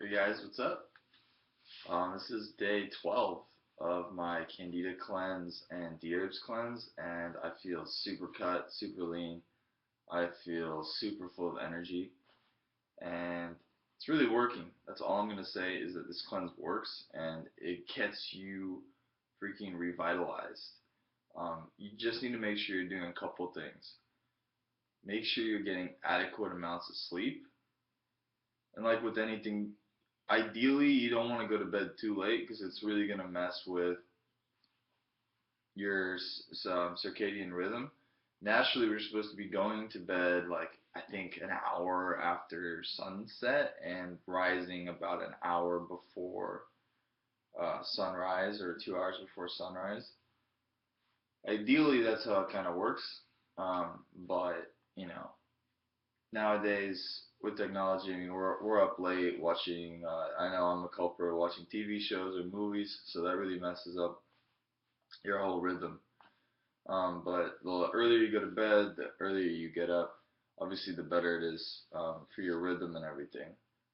Hey guys, what's up? This is day 12 of my Candida cleanse and Detox cleanse, and I feel super cut, super lean. I feel super full of energy, and it's really working. That's all I'm gonna say is that this cleanse works, and it gets you freaking revitalized. You just need to make sure you're doing a couple things. Make sure you're getting adequate amounts of sleep, and like with anything, ideally you don't want to go to bed too late because it's really going to mess with your circadian rhythm. Naturally, we're supposed to be going to bed like I think an hour after sunset and rising about an hour before sunrise or 2 hours before sunrise. Ideally, that's how it kind of works. But nowadays with technology, I mean, we're up late watching. I know I'm a culprit watching TV shows or movies, so that really messes up your whole rhythm. But the earlier you go to bed, the earlier you get up. Obviously, the better it is for your rhythm and everything.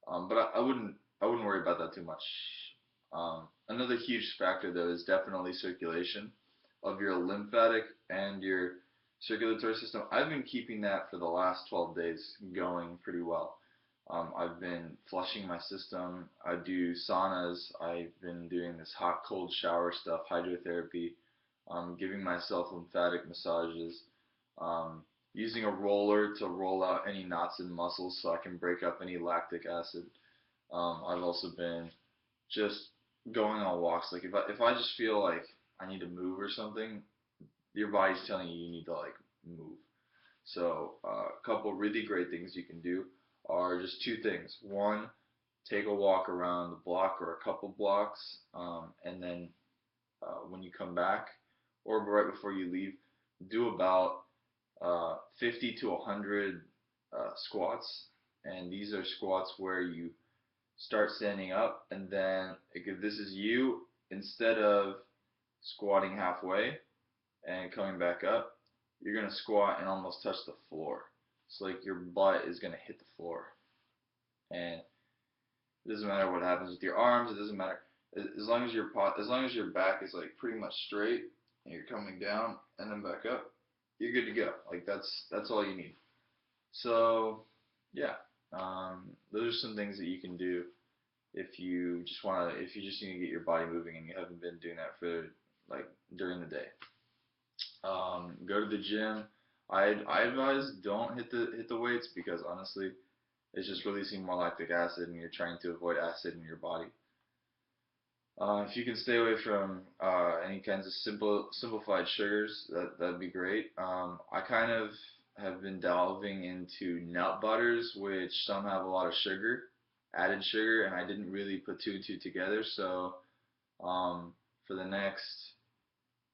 But I wouldn't worry about that too much. Another huge factor though is definitely circulation of your lymphatic and your circulatory system. I've been keeping that for the last 12 days going pretty well. I've been flushing my system. I do saunas. I've been doing this hot cold shower stuff, hydrotherapy, giving myself lymphatic massages, using a roller to roll out any knots in muscles so I can break up any lactic acid. I've also been just going on walks. Like if I just feel like I need to move or something, your body's telling you need to like move. So a couple really great things you can do are just two things. One, take a walk around the block or a couple blocks, and then when you come back or right before you leave, do about 50 to 100 squats. And these are squats where you start standing up, and then if this is you, instead of squatting halfway and coming back up, you're gonna squat and almost touch the floor. So like your butt is gonna hit the floor, and it doesn't matter what happens with your arms. It doesn't matter as long as as long as your back is like pretty much straight and you're coming down and then back up. You're good to go. Like that's all you need. So yeah, those are some things that you can do if you just need to get your body moving and you haven't been doing that for like during the day. Go to the gym. I advise don't hit the weights because honestly, it's just releasing more lactic acid and you're trying to avoid acid in your body. If you can stay away from any kinds of simplified sugars, that'd be great. I kind of have been delving into nut butters, which some have a lot of sugar, added sugar, and I didn't really put two and two together. So um, for the next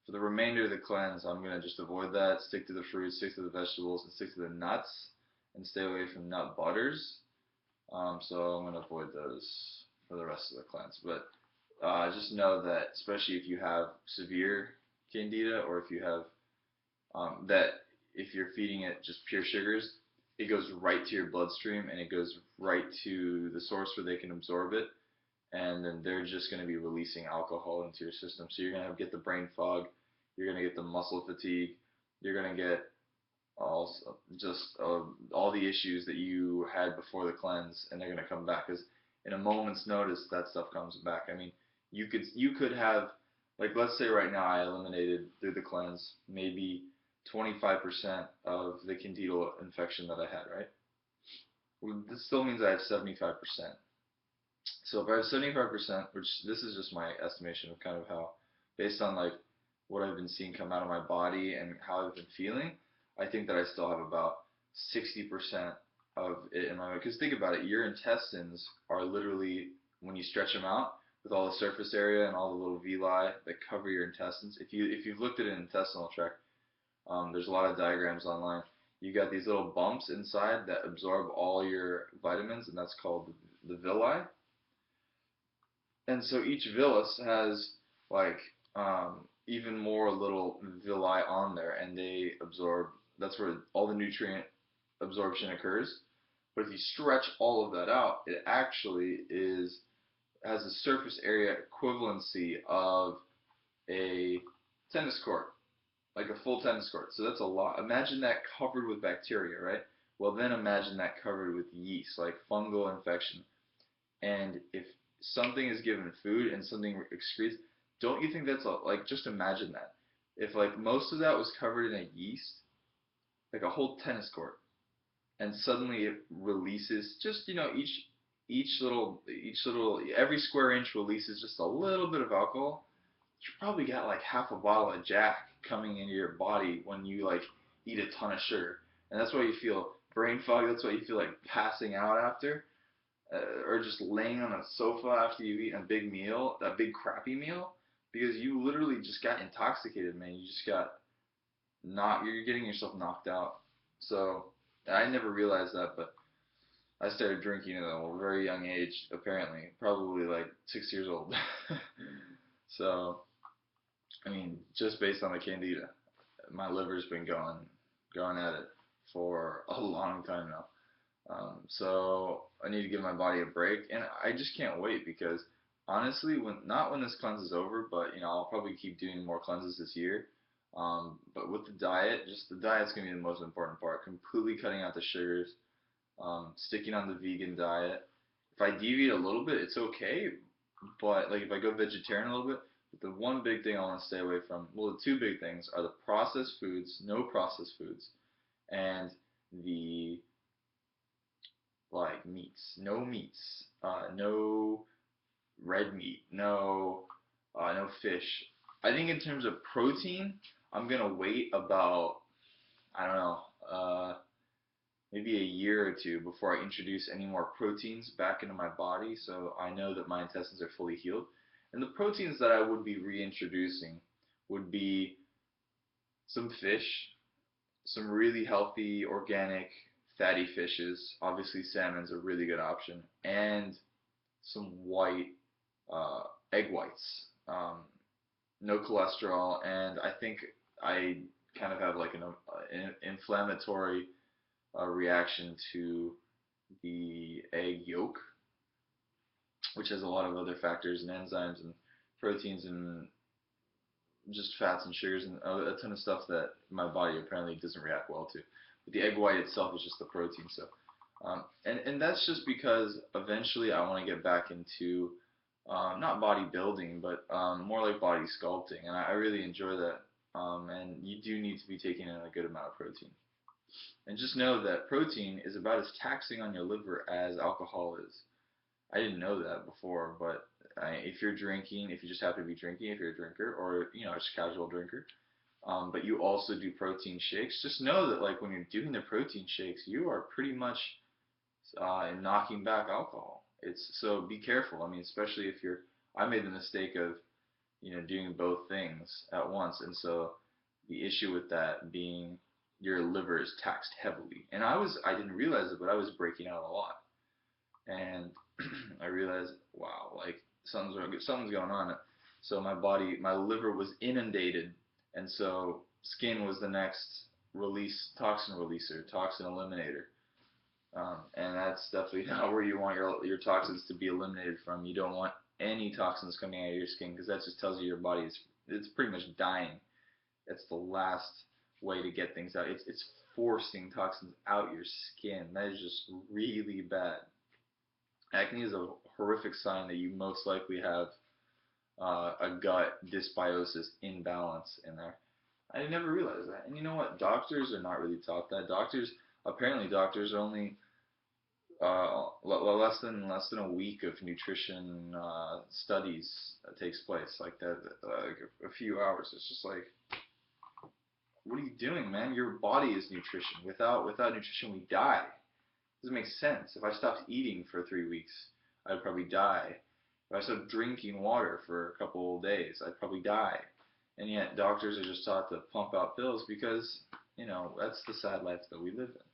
for the remainder of the cleanse, I'm gonna just avoid that, stick to the fruits, stick to the vegetables, and stick to the nuts, and stay away from nut butters. So I'm gonna avoid those for the rest of the cleanse. But just know that, especially if you have severe candida, or if you have that, if you're feeding it just pure sugars, it goes right to your bloodstream and it goes right to the source where they can absorb it, and then they're just going to be releasing alcohol into your system. So you're going to get the brain fog, you're going to get the muscle fatigue, you're going to get all just all the issues that you had before the cleanse, and they're going to come back because in a moment's notice that stuff comes back. I mean, you could have, like, let's say right now I eliminated through the cleanse maybe 25% of the candidal infection that I had, right? Well, this still means I have 75%. So if I have 75%, which this is just my estimation of kind of how, based on like what I've been seeing come out of my body and how I've been feeling, I think that I still have about 60% of it in my body. Because think about it, your intestines are literally, when you stretch them out, with all the surface area and all the little villi that cover your intestines. If you've looked at an intestinal tract, there's a lot of diagrams online. You got these little bumps inside that absorb all your vitamins, and that's called the villi. And so each villus has like even more little villi on there, and they absorb. That's where all the nutrient absorption occurs. But if you stretch all of that out, it actually has a surface area equivalency of a tennis court, like a full tennis court. So that's a lot. Imagine that covered with bacteria, right? Well, then imagine that covered with yeast, like fungal infection. And if something is given food and something excretes, don't you think that's like, just imagine that. If like most of that was covered in a yeast, like a whole tennis court, and suddenly it releases just, each little every square inch releases just a little bit of alcohol, you probably got like half a bottle of Jack coming into your body when you like eat a ton of sugar. And that's why you feel brain fog. That's why you feel like passing out after, or just laying on a sofa after you've eaten a big meal, a big crappy meal, because you literally just got intoxicated, man. You just got you're getting yourself knocked out. So I never realized that, but I started drinking at a very young age, apparently, probably like 6 years old. So I mean, just based on the Candida, my liver's been going at it for a long time now. So I need to give my body a break, and I just can't wait because honestly, not when this cleanse is over, but I'll probably keep doing more cleanses this year. But with the diet, just the diet's gonna be the most important part. Completely cutting out the sugars, sticking on the vegan diet. If I deviate a little bit, it's okay, but like if I go vegetarian a little bit, the one big thing I want to stay away from, well, the two big things are the processed foods, no processed foods, and the like meats, no red meat, no fish. I think in terms of protein, I'm gonna wait about, I don't know, maybe a year or two before I introduce any more proteins back into my body, so I know that my intestines are fully healed. And the proteins that I would be reintroducing would be some fish, some really healthy, organic, fatty fishes. Obviously, salmon's a really good option, and some uh, egg whites. No cholesterol, and I think I kind of have like an inflammatory reaction to the egg yolk, which has a lot of other factors and enzymes and proteins and just fats and sugars and a ton of stuff that my body apparently doesn't react well to. But the egg white itself is just the protein. So, and that's just because eventually I want to get back into not bodybuilding, but more like body sculpting, and I really enjoy that. And you do need to be taking in a good amount of protein. And just know that protein is about as taxing on your liver as alcohol is. I didn't know that before, but if you're drinking, if you just happen to be drinking, if you're a drinker, or just a casual drinker, but you also do protein shakes, just know that like when you're doing the protein shakes, you are pretty much knocking back alcohol. It's so be careful. I mean, especially if you're. I made the mistake of doing both things at once, and so the issue with that being your liver is taxed heavily, and I didn't realize it, but I was breaking out a lot, and I realized, wow, like something's going on. So my liver was inundated, and so skin was the next toxin releaser, toxin eliminator. And that's definitely not where you want your toxins to be eliminated from. You don't want any toxins coming out of your skin because that just tells you your body it's pretty much dying. It's the last way to get things out. It's forcing toxins out your skin. That is just really bad. Acne is a horrific sign that you most likely have a gut dysbiosis imbalance in there. I never realized that. And you know what? Doctors are not really taught that. Doctors are only less than a week of nutrition studies that takes place like that, like a few hours. It's just like, what are you doing, man? Your body is nutrition. Without nutrition, we die. It doesn't make sense. If I stopped eating for 3 weeks, I'd probably die. If I stopped drinking water for a couple of days, I'd probably die. And yet, doctors are just taught to pump out pills because that's the sad life that we live in.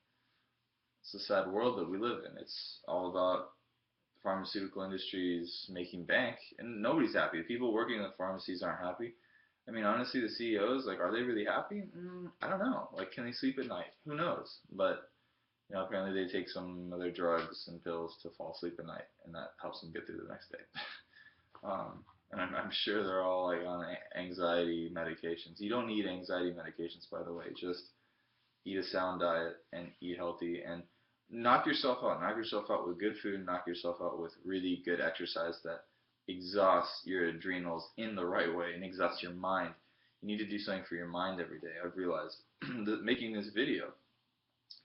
It's the sad world that we live in. It's all about pharmaceutical industries making bank, and nobody's happy. The people working in the pharmacies aren't happy. I mean, honestly, the CEOs, like, are they really happy? I don't know. Like, can they sleep at night? Who knows? But Apparently they take some other drugs and pills to fall asleep at night, and that helps them get through the next day. And I'm sure they're all like on anxiety medications. You don't need anxiety medications, by the way. Just eat a sound diet and eat healthy and knock yourself out. Knock yourself out with good food. Knock yourself out with really good exercise that exhausts your adrenals in the right way and exhausts your mind. You need to do something for your mind every day. I've realized that making this video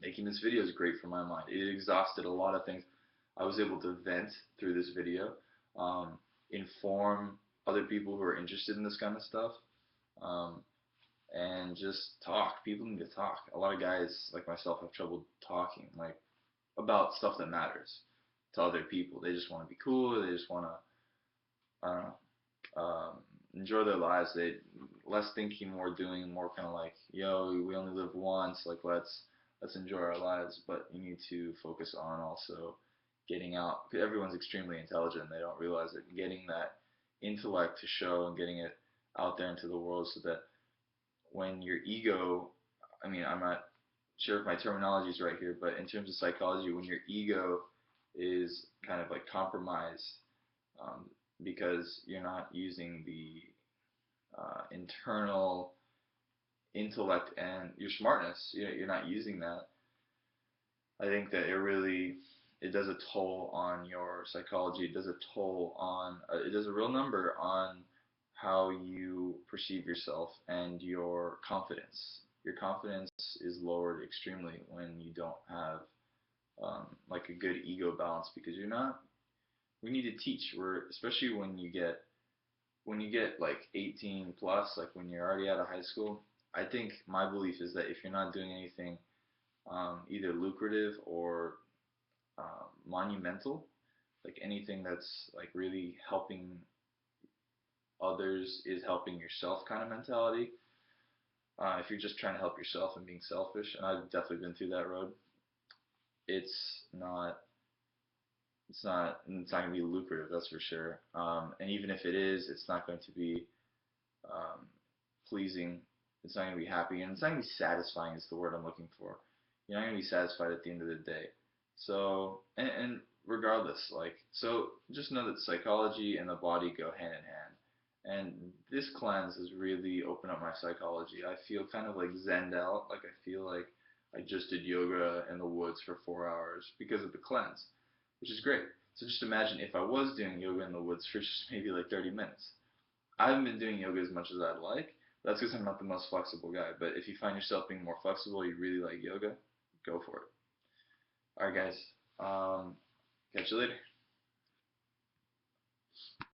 is great for my mind. It exhausted a lot of things. I was able to vent through this video, inform other people who are interested in this kind of stuff, um, and just talk. People need to talk. A lot of guys like myself have trouble talking, like about stuff that matters to other people. They just want to be cool. They just want to, I don't know, enjoy their lives. They less thinking, more doing, more kind of like, yo, we only live once. Like let's enjoy our lives. But you need to focus on also getting out. Everyone's extremely intelligent. They don't realize it. Getting that intellect to show and getting it out there into the world so that when your ego, I mean, I'm not sure if my terminology is right here, but in terms of psychology, when your ego is kind of like compromised um, because you're not using the internal intellect and your smartness, you're not using that. I think that it does a toll on your psychology. It does a toll on, it does a real number on how you perceive yourself and your confidence. Your confidence is lowered extremely when you don't have like a good ego balance because you're not. We need to teach. Especially when you get like 18 plus, like when you're already out of high school. I think my belief is that if you're not doing anything either lucrative or monumental, like anything that's like really helping others is helping yourself kind of mentality. If you're just trying to help yourself and being selfish, and I've definitely been through that road, it's not it's not going to be lucrative, that's for sure. And even if it is, it's not going to be um, pleasing. It's not going to be happy, and it's not going to be satisfying. Is the word I'm looking for. You're not going to be satisfied at the end of the day. So, and regardless, like, so just know that psychology and the body go hand in hand. And this cleanse has really opened up my psychology. I feel kind of like zenned out. Like I feel like I just did yoga in the woods for 4 hours because of the cleanse, which is great. So just imagine if I was doing yoga in the woods for just maybe like 30 minutes. I haven't been doing yoga as much as I'd like. That's because I'm not the most flexible guy. But if you find yourself being more flexible, you really like yoga, go for it. All right, guys. Catch you later.